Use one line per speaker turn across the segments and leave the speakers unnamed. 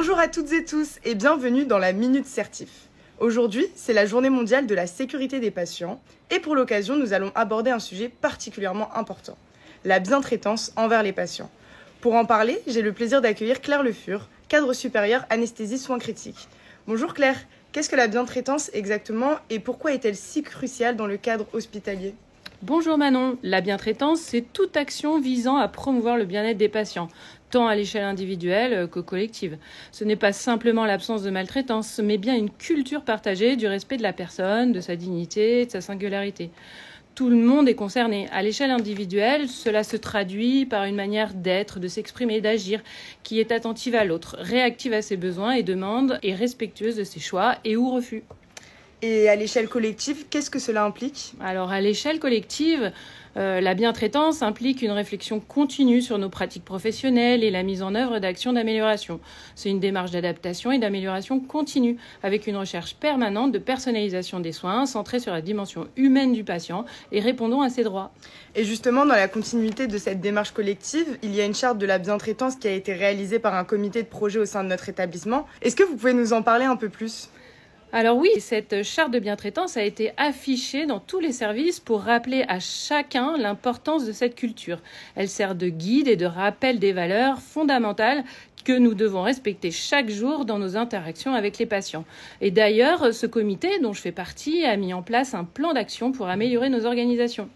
Bonjour à toutes et tous et bienvenue dans la Minute Certif. Aujourd'hui, c'est la journée mondiale de la sécurité des patients et pour l'occasion, nous allons aborder un sujet particulièrement important, la bientraitance envers les patients. Pour en parler, j'ai le plaisir d'accueillir Claire Le Fur, cadre supérieur anesthésie soins critiques. Bonjour Claire, qu'est-ce que la bientraitance exactement et pourquoi est-elle si cruciale dans le cadre hospitalier ?
Bonjour Manon, la bientraitance, c'est toute action visant à promouvoir le bien-être des patients, tant à l'échelle individuelle que collective. Ce n'est pas simplement l'absence de maltraitance, mais bien une culture partagée du respect de la personne, de sa dignité, de sa singularité. Tout le monde est concerné. À l'échelle individuelle, cela se traduit par une manière d'être, de s'exprimer, d'agir, qui est attentive à l'autre, réactive à ses besoins et demandes, et respectueuse de ses choix et ou refus.
Et à l'échelle collective, qu'est-ce que cela implique ?
Alors à l'échelle collective, la bientraitance implique une réflexion continue sur nos pratiques professionnelles et la mise en œuvre d'actions d'amélioration. C'est une démarche d'adaptation et d'amélioration continue, avec une recherche permanente de personnalisation des soins centrée sur la dimension humaine du patient et répondant à ses droits.
Et justement, dans la continuité de cette démarche collective, il y a une charte de la bientraitance qui a été réalisée par un comité de projet au sein de notre établissement. Est-ce que vous pouvez nous en parler un peu plus ?
Alors oui, cette charte de bientraitance a été affichée dans tous les services pour rappeler à chacun l'importance de cette culture. Elle sert de guide et de rappel des valeurs fondamentales que nous devons respecter chaque jour dans nos interactions avec les patients. Et d'ailleurs, ce comité, dont je fais partie, a mis en place un plan d'action pour améliorer nos organisations.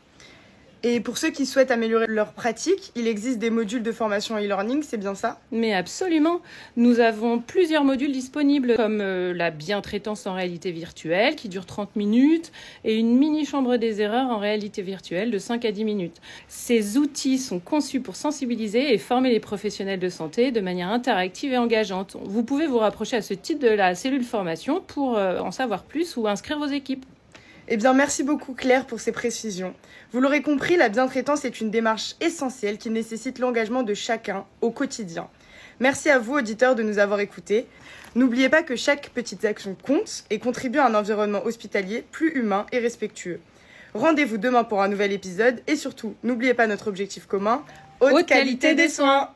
Et pour ceux qui souhaitent améliorer leur pratique, il existe des modules de formation e-learning, c'est bien ça ?
Mais absolument. Nous avons plusieurs modules disponibles comme la bientraitance en réalité virtuelle qui dure 30 minutes et une mini-chambre des erreurs en réalité virtuelle de 5 à 10 minutes. Ces outils sont conçus pour sensibiliser et former les professionnels de santé de manière interactive et engageante. Vous pouvez vous rapprocher à ce titre de la cellule formation pour en savoir plus ou inscrire vos équipes.
Eh bien, merci beaucoup Claire pour ces précisions. Vous l'aurez compris, la bientraitance est une démarche essentielle qui nécessite l'engagement de chacun au quotidien. Merci à vous, auditeurs, de nous avoir écoutés. N'oubliez pas que chaque petite action compte et contribue à un environnement hospitalier plus humain et respectueux. Rendez-vous demain pour un nouvel épisode et surtout, n'oubliez pas notre objectif commun, haute qualité des soins.